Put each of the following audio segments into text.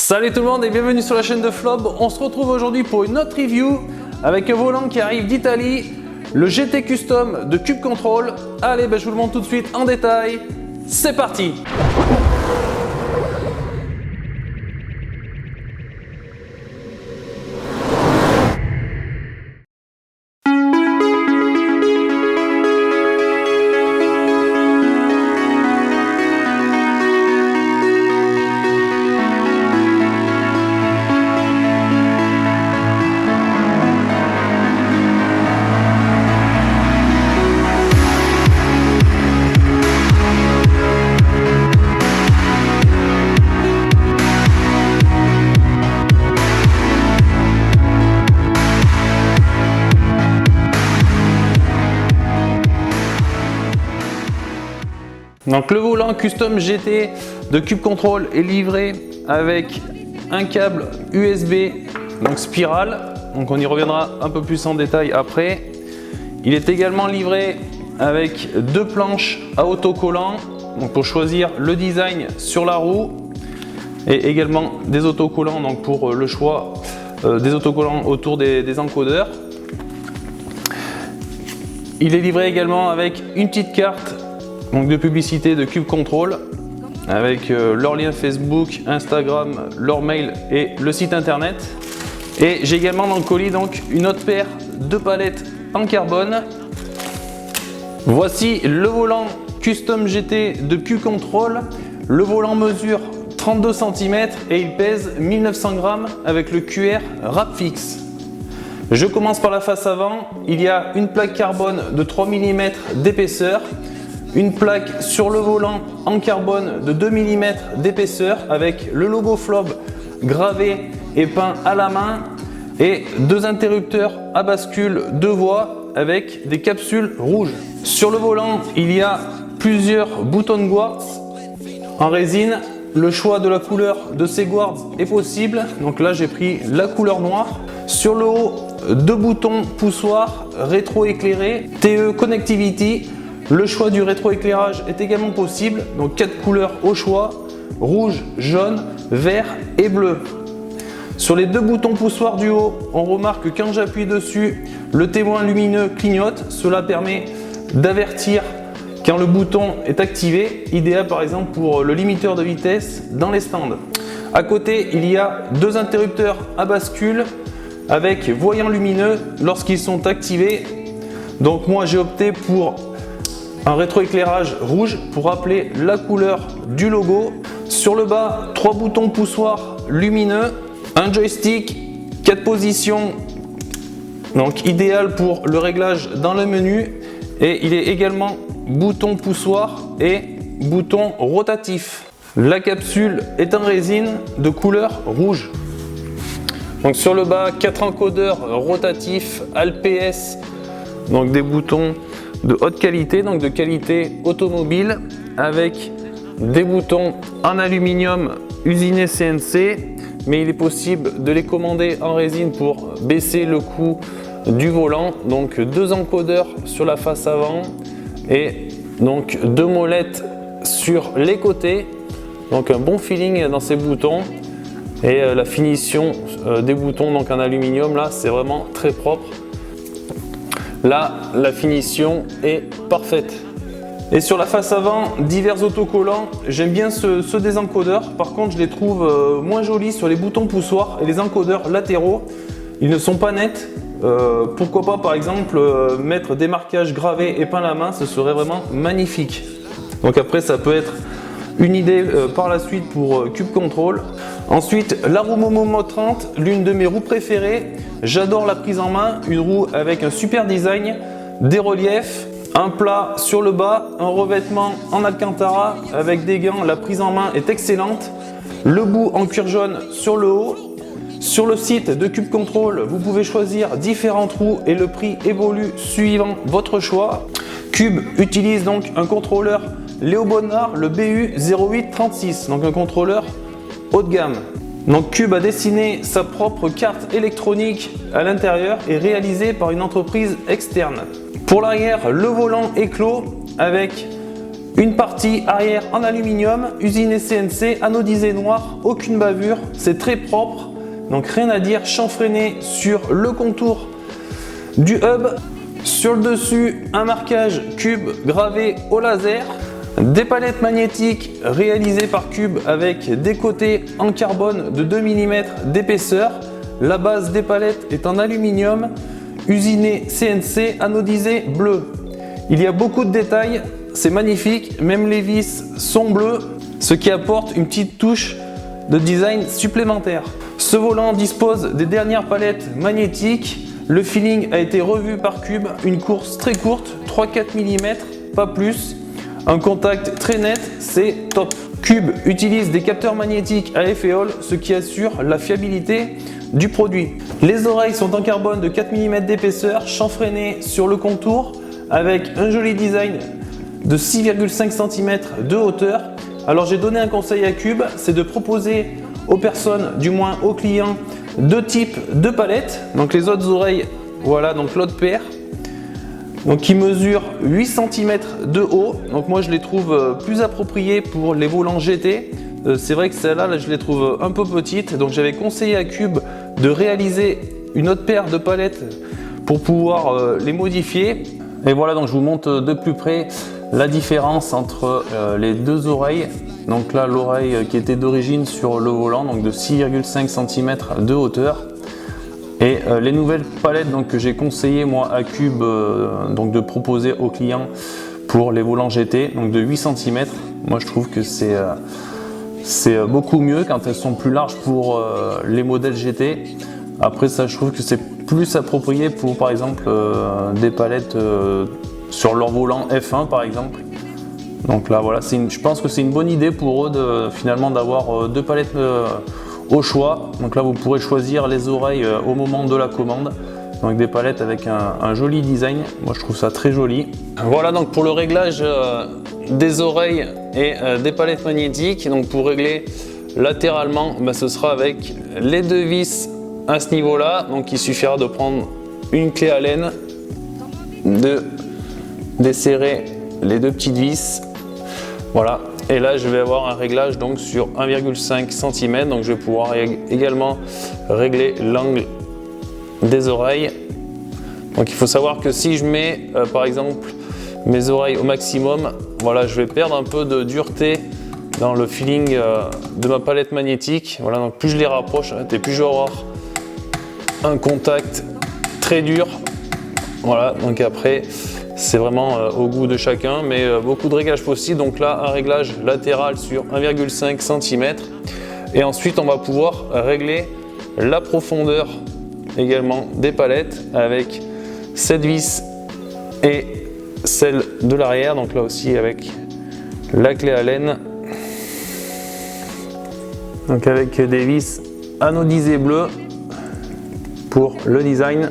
Salut tout le monde et bienvenue sur la chaîne de Flob. On se retrouve aujourd'hui pour une autre review avec un volant qui arrive d'Italie, le GT Custom de Cube Control. Allez, je vous le montre tout de suite en détail. C'est parti! Donc le volant Custom GT de Cube Control est livré avec un câble USB donc spirale, donc on y reviendra un peu plus en détail après. Il est également livré avec deux planches à autocollants donc pour choisir le design sur la roue et également des autocollants donc pour le choix des autocollants autour des encodeurs. Il est livré également avec une petite carte donc de publicité de Cube Control avec leur lien Facebook, Instagram, leur mail et le site internet. Et j'ai également dans le colis donc une autre paire de palettes en carbone. Voici le volant Custom GT de Cube Control. Le volant mesure 32 cm et il pèse 1900 grammes avec le QR Rapfix. Je commence par la face avant. Il y a une plaque carbone de 3 mm d'épaisseur. Une plaque sur le volant en carbone de 2 mm d'épaisseur avec le logo Flob gravé et peint à la main et deux interrupteurs à bascule 2 voies avec des capsules rouges. Sur le volant, il y a plusieurs boutons de quartz en résine. Le choix de la couleur de ces quartz est possible. Donc là, j'ai pris la couleur noire. Sur le haut, deux boutons poussoirs rétro-éclairés TE Connectivity. Le choix du rétroéclairage est également possible, donc 4 couleurs au choix, rouge, jaune, vert et bleu. Sur les deux boutons poussoirs du haut, on remarque que quand j'appuie dessus, le témoin lumineux clignote. Cela permet d'avertir quand le bouton est activé, idéal par exemple pour le limiteur de vitesse dans les stands. À côté, il y a deux interrupteurs à bascule avec voyant lumineux lorsqu'ils sont activés. Donc moi j'ai opté pour un rétroéclairage rouge pour rappeler la couleur du logo. Sur le bas, 3 boutons poussoirs lumineux, un joystick, 4 positions, donc idéal pour le réglage dans le menu. Et il est également bouton poussoir et bouton rotatif. La capsule est en résine de couleur rouge. Donc sur le bas, 4 encodeurs rotatifs ALPS, donc des boutons de haute qualité, donc de qualité automobile, avec des boutons en aluminium usinés CNC, mais il est possible de les commander en résine pour baisser le coût du volant. Donc deux encodeurs sur la face avant et donc deux molettes sur les côtés, donc un bon feeling dans ces boutons et la finition des boutons donc en aluminium là c'est vraiment très propre. Là, la finition est parfaite. Et sur la face avant, divers autocollants. J'aime bien ceux des encodeurs. Par contre, je les trouve moins jolis sur les boutons poussoirs et les encodeurs latéraux. Ils ne sont pas nets. Pourquoi pas, par exemple, mettre des marquages gravés et peints à la main, ce serait vraiment magnifique. Donc après, ça peut être une idée par la suite pour Cube Control. Ensuite, la roue Momo 30, l'une de mes roues préférées. J'adore la prise en main, une roue avec un super design, des reliefs, un plat sur le bas, un revêtement en Alcantara avec des gants. La prise en main est excellente. Le bout en cuir jaune sur le haut. Sur le site de Cube Control, vous pouvez choisir différentes roues et le prix évolue suivant votre choix. Cube utilise donc un contrôleur Léo Bonnard, le BU0836, donc un contrôleur haut de gamme. Donc Cube a dessiné sa propre carte électronique à l'intérieur et réalisée par une entreprise externe. Pour l'arrière, le volant est clos avec Une partie arrière en aluminium, usiné CNC, anodisé noir, aucune bavure, c'est très propre, donc rien à dire, chanfreiné sur le contour du hub. Sur le dessus, un marquage Cube gravé au laser, des palettes magnétiques réalisées par Cube avec des côtés en carbone de 2 mm d'épaisseur. La base des palettes est en aluminium, usiné CNC, anodisé bleu. Il y a beaucoup de détails, c'est magnifique, même les vis sont bleues, ce qui apporte une petite touche de design supplémentaire. Ce volant dispose des dernières palettes magnétiques. Le feeling a été revu par Cube, une course très courte, 3-4 mm, pas plus. Un contact très net, c'est top. Cube utilise des capteurs magnétiques à effet Hall, ce qui assure la fiabilité du produit. Les oreilles sont en carbone de 4 mm d'épaisseur, chanfreinées sur le contour, avec un joli design de 6,5 cm de hauteur. Alors j'ai donné un conseil à Cube, c'est de proposer aux personnes, du moins aux clients, deux types de palettes. Donc les autres oreilles, voilà, donc l'autre paire, donc qui mesure 8 cm de haut. Donc moi je les trouve plus appropriées pour les volants GT. C'est vrai que celle-là, là, je les trouve un peu petites. Donc j'avais conseillé à Cube de réaliser une autre paire de palettes pour pouvoir les modifier. Et voilà, donc je vous montre de plus près la différence entre les deux oreilles. Donc là, l'oreille qui était d'origine sur le volant, donc de 6,5 cm de hauteur. Et les nouvelles palettes donc, que j'ai conseillé moi à Cube donc de proposer aux clients pour les volants GT, donc de 8 cm. Moi je trouve que c'est beaucoup mieux quand elles sont plus larges pour les modèles GT. Après ça, je trouve que c'est plus approprié pour par exemple des palettes sur leur volant F1 par exemple. Donc là voilà, je pense que c'est une bonne idée pour eux finalement d'avoir deux palettes au choix. Donc là vous pourrez choisir les oreilles au moment de la commande. Donc des palettes avec un joli design, moi je trouve ça très joli. Voilà donc pour le réglage des oreilles et des palettes magnétiques. Donc pour régler latéralement, ce sera avec les deux vis à ce niveau là. Donc il suffira de prendre une clé Allen, de desserrer les deux petites vis. Voilà, et là je vais avoir un réglage donc sur 1,5 cm, donc je vais pouvoir également régler l'angle des oreilles. Donc il faut savoir que si je mets par exemple mes oreilles au maximum, voilà, je vais perdre un peu de dureté dans le feeling de ma palette magnétique. Voilà, donc plus je les rapproche et plus je vais avoir un contact très dur. Voilà, donc après c'est vraiment au goût de chacun, mais beaucoup de réglages possibles. Donc là, un réglage latéral sur 1,5 cm. Et ensuite, on va pouvoir régler la profondeur également des palettes avec cette vis et celle de l'arrière. Donc là aussi avec la clé Allen. Donc avec des vis anodisées bleues pour le design.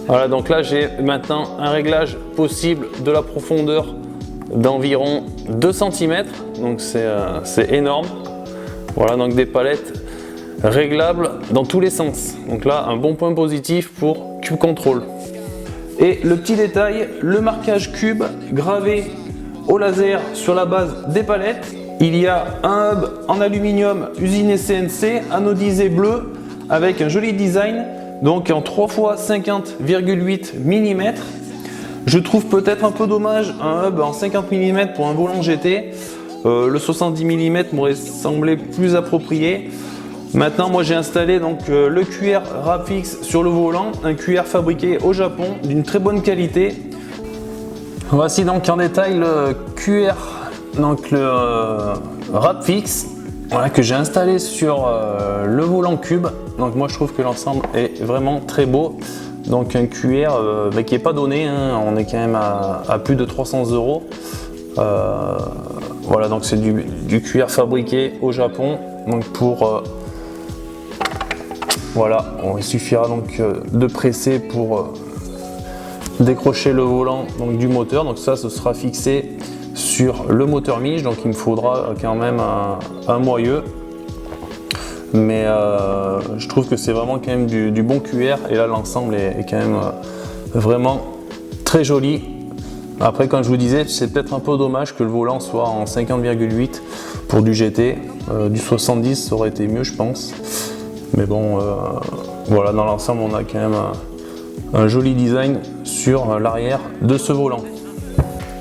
Voilà, donc là j'ai maintenant un réglage possible de la profondeur d'environ 2 cm, donc c'est énorme. Voilà, donc des palettes réglables dans tous les sens. Donc là, un bon point positif pour Cube Control. Et le petit détail, le marquage Cube gravé au laser sur la base des palettes. Il y a un hub en aluminium usiné CNC, anodisé bleu, avec un joli design. Donc en 3 x 50,8 mm. Je trouve peut-être un peu dommage un hub en 50 mm pour un volant GT. Le 70 mm m'aurait semblé plus approprié. Maintenant moi j'ai installé donc le cuir Rapfix sur le volant, un cuir fabriqué au Japon d'une très bonne qualité. Voici donc en détail le cuir, donc le Rapfix. Voilà, que j'ai installé sur le volant Cube. Donc moi je trouve que l'ensemble est vraiment très beau. Donc un cuir qui n'est pas donné, hein. On est quand même à plus de 300 €. Voilà, donc c'est du cuir fabriqué au Japon. Donc pour voilà, il suffira donc de presser pour décrocher le volant donc, du moteur. Donc ça, ce sera fixé sur le moteur Mich, donc il me faudra quand même un moyeu. mais je trouve que c'est vraiment quand même du bon QR, et là l'ensemble est quand même vraiment très joli. Après, comme je vous disais, c'est peut-être un peu dommage que le volant soit en 50,8 pour du GT, du 70 ça aurait été mieux je pense, mais bon voilà, dans l'ensemble on a quand même un joli design sur l'arrière de ce volant.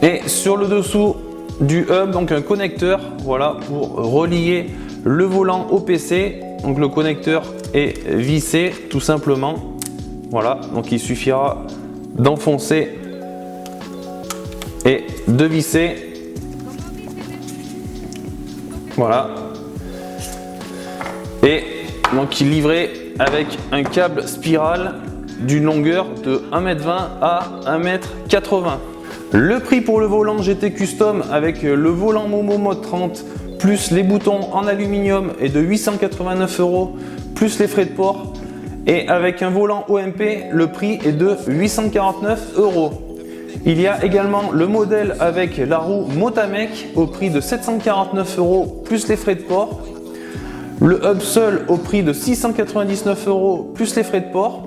Et sur le dessous du hub, donc un connecteur, voilà, pour relier le volant au PC. Donc le connecteur est vissé tout simplement, voilà, donc il suffira d'enfoncer et de visser, voilà, et donc il est livré avec un câble spirale d'une longueur de 1,20 m à 1,80 m. Le prix pour le volant GT Custom avec le volant Momo Mode 30 plus les boutons en aluminium est de 889 € plus les frais de port, et avec un volant OMP le prix est de 849 €. Il y a également le modèle avec la roue Motamec au prix de 749 € plus les frais de port, le hub seul au prix de 699 € plus les frais de port.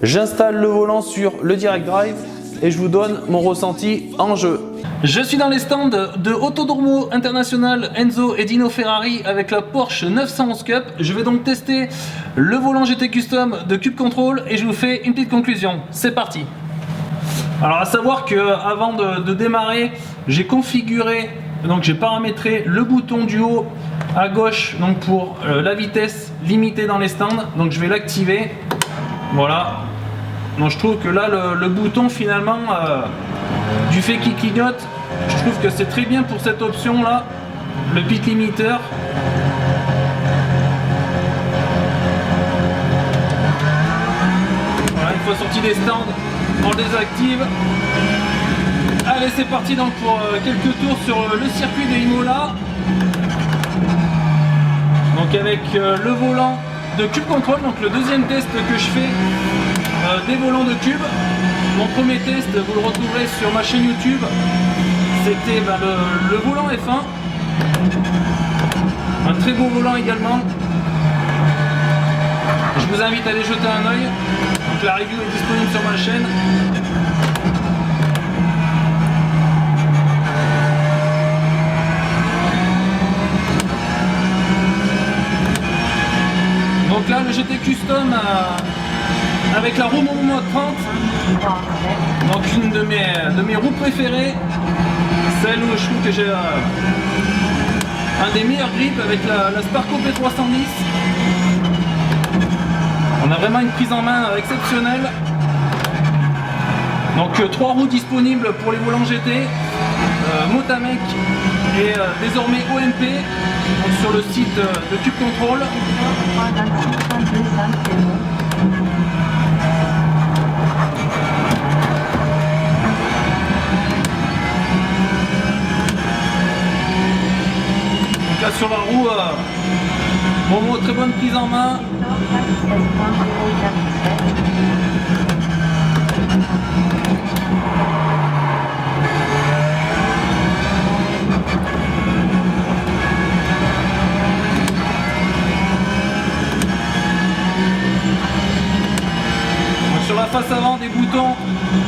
J'installe le volant sur le Direct Drive et je vous donne mon ressenti en jeu. Je suis dans les stands de Autodromo International, Enzo et Dino Ferrari avec la Porsche 911 Cup. Je vais donc tester le volant GT Custom de Cube Control et je vous fais une petite conclusion. C'est parti. Alors à savoir que avant de démarrer, j'ai configuré, donc j'ai paramétré le bouton du haut à gauche donc pour la vitesse limitée dans les stands. Donc je vais l'activer. Voilà. Donc je trouve que là le bouton finalement du fait qu'il clignote, je trouve que c'est très bien pour cette option là, le pit limiter. Voilà, une fois sorti des stands, on le désactive. Allez, c'est parti donc pour quelques tours sur le circuit de Imola. Donc avec le volant de Cube Control, donc le deuxième test que je fais des volants de Cube. Mon premier test, vous le retrouverez sur ma chaîne YouTube, c'était le volant F1. Un très beau volant également. Je vous invite à aller jeter un oeil. Donc la review est disponible sur ma chaîne. Donc là le GT Custom avec la roue Momo Mode 30, donc une de mes roues préférées, celle où je trouve que j'ai un des meilleurs grips avec la Sparco P310. On a vraiment une prise en main exceptionnelle. Donc 3 roues disponibles pour les volants GT, Motamec et désormais OMP, donc sur le site de Cube Control. Donc là sur la roue, Momo, très bonne prise en main. Sur la face avant, des boutons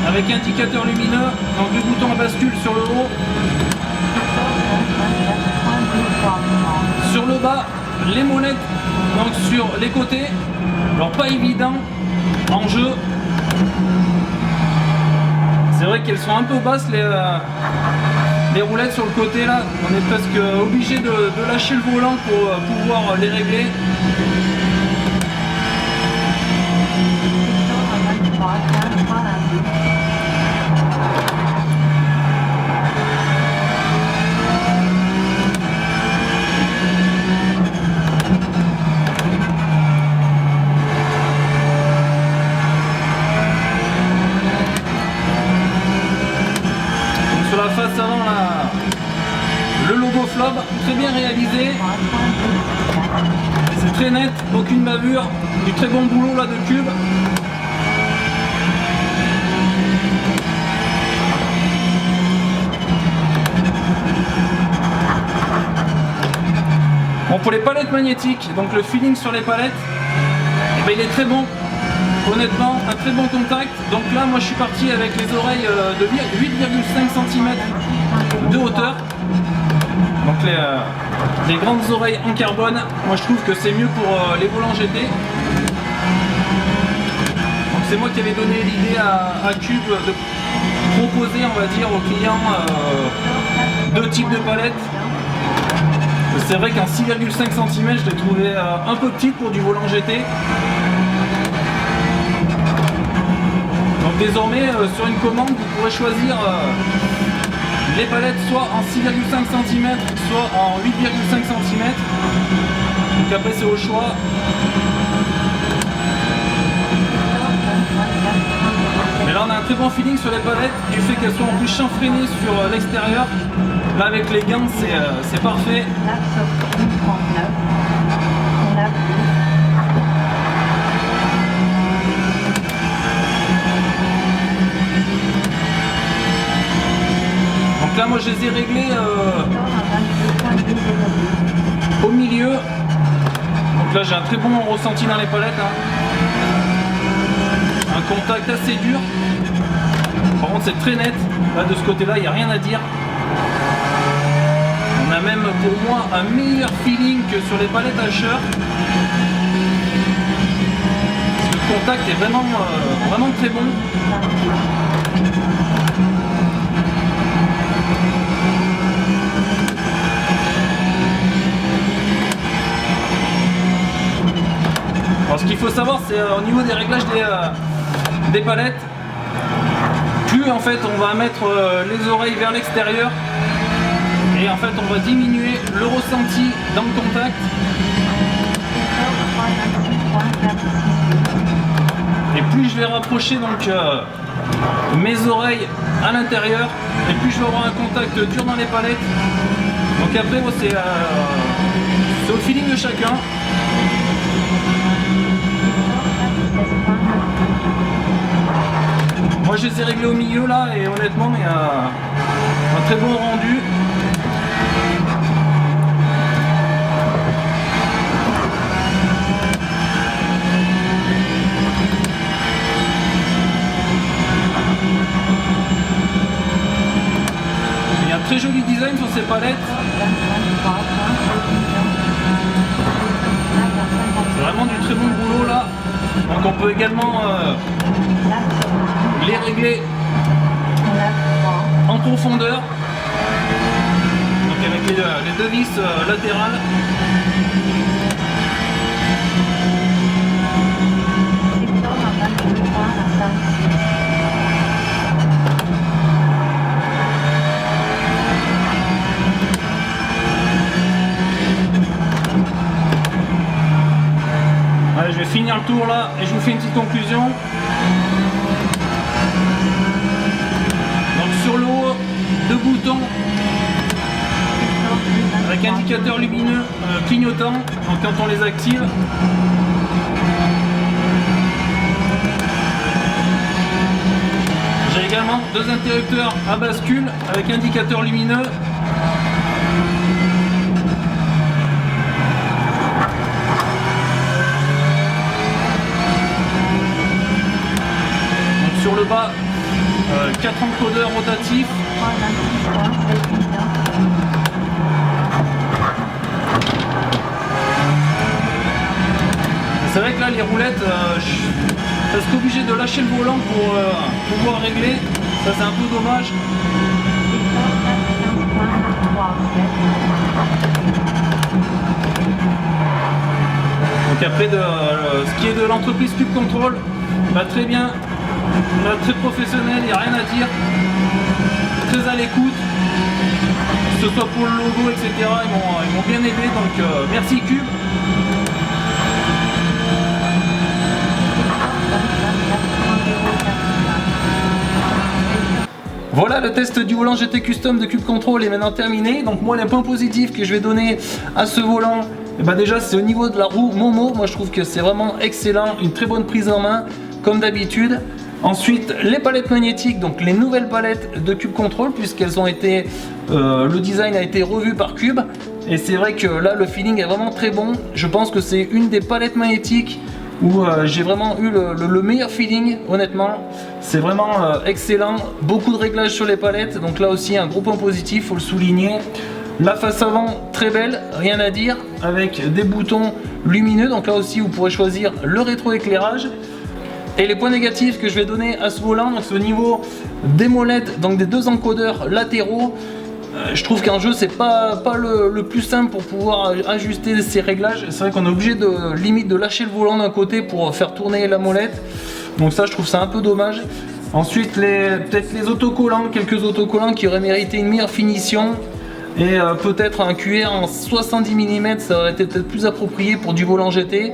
avec indicateur lumineux, donc deux boutons à bascule sur le haut. Sur le bas, les molettes donc sur les côtés, alors pas évident en jeu. C'est vrai qu'elles sont un peu basses les roulettes sur le côté là, on est presque obligé de lâcher le volant pour pouvoir les régler. Sur la face avant là, le logo Flob, très bien réalisé, c'est très net, aucune bavure, du très bon boulot là de Cube. Bon, pour les palettes magnétiques, donc le feeling sur les palettes, eh ben, il est très bon. Honnêtement, un très bon contact. Donc là, moi je suis parti avec les oreilles de 8,5 cm de hauteur. Donc les grandes oreilles en carbone, moi je trouve que c'est mieux pour les volants GT. Donc c'est moi qui avais donné l'idée à Cube de proposer, on va dire, aux clients deux types de palettes. C'est vrai qu'un 6,5 cm, je l'ai trouvé un peu petite pour du volant GT. Donc désormais, sur une commande, vous pourrez choisir les palettes soit en 6,5 cm, soit en 8,5 cm. Donc après c'est au choix. Mais là on a un très bon feeling sur les palettes, du fait qu'elles soient en plus chanfreinées sur l'extérieur. Là avec les gants c'est parfait. Donc là moi je les ai réglés au milieu. Donc là j'ai un très bon ressenti dans les palettes. Hein. Un contact assez dur. Par contre c'est très net. Là de ce côté là il n'y a rien à dire. On a même pour moi un meilleur feeling que sur les palettes Asher. Le contact est vraiment très bon. Alors ce qu'il faut savoir, c'est au niveau des réglages des palettes, plus en fait on va mettre les oreilles vers l'extérieur et en fait on va diminuer le ressenti dans le contact. Et plus je vais rapprocher donc mes oreilles à l'intérieur et plus je vais avoir un contact dur dans les palettes. Donc après c'est au feeling de chacun. Moi je les ai réglés au milieu là et honnêtement il y a un très bon rendu. Il y a un très joli design sur ces palettes. C'est vraiment du très bon boulot là. Donc on peut également les régler en profondeur, donc avec les deux vis latérales. Allez, je vais finir le tour là et je vous fais une petite conclusion. Donc sur le haut, deux boutons avec indicateur lumineux clignotant, donc quand on les active. J'ai également deux interrupteurs à bascule avec indicateur lumineux. Donc sur le bas, 4 encodeurs rotatifs. C'est vrai que là les roulettes, je suis presque obligé de lâcher le volant pour pouvoir régler. Ça c'est un peu dommage. Donc après ce qui est de l'entreprise Cube Control, bah, très bien. Très professionnel, il n'y a rien à dire. Très à l'écoute. Que ce soit pour le logo, etc. Ils m'ont bien aidé, donc merci Cube. Voilà, le test du volant GT Custom de Cube Control est maintenant terminé. Donc moi les points positifs que je vais donner à ce volant, eh ben déjà c'est au niveau de la roue Momo. Moi je trouve que c'est vraiment excellent, une très bonne prise en main comme d'habitude. Ensuite, les palettes magnétiques, donc les nouvelles palettes de Cube Control, puisqu'elles ont été, le design a été revu par Cube. Et c'est vrai que là le feeling est vraiment très bon. Je pense que c'est une des palettes magnétiques où j'ai vraiment eu le meilleur feeling, honnêtement. C'est vraiment excellent. Beaucoup de réglages sur les palettes, donc là aussi un gros point positif, faut le souligner. La face avant très belle, rien à dire, avec des boutons lumineux, donc là aussi vous pourrez choisir le rétroéclairage. Et les points négatifs que je vais donner à ce volant, donc c'est au niveau des molettes, donc des deux encodeurs latéraux. Je trouve qu'en jeu c'est pas le plus simple pour pouvoir ajuster ces réglages. C'est vrai qu'on est obligé de limite de lâcher le volant d'un côté pour faire tourner la molette. Donc ça je trouve ça un peu dommage. Ensuite peut-être les autocollants, quelques autocollants qui auraient mérité une meilleure finition. Et peut-être un cuir en 70 mm, ça aurait été peut-être plus approprié pour du volant GT.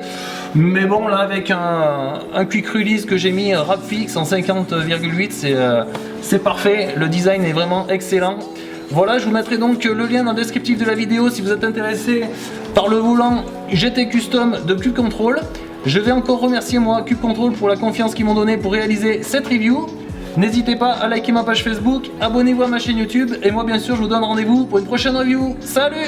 Mais bon, là avec un quick release que j'ai mis Rapfix en 50,8, c'est parfait. Le design est vraiment excellent. Voilà, je vous mettrai donc le lien dans le descriptif de la vidéo si vous êtes intéressé par le volant GT Custom de Cube Control. Je vais encore remercier moi Cube Control pour la confiance qu'ils m'ont donnée pour réaliser cette review. N'hésitez pas à liker ma page Facebook, abonnez-vous à ma chaîne YouTube et moi bien sûr je vous donne rendez-vous pour une prochaine review. Salut!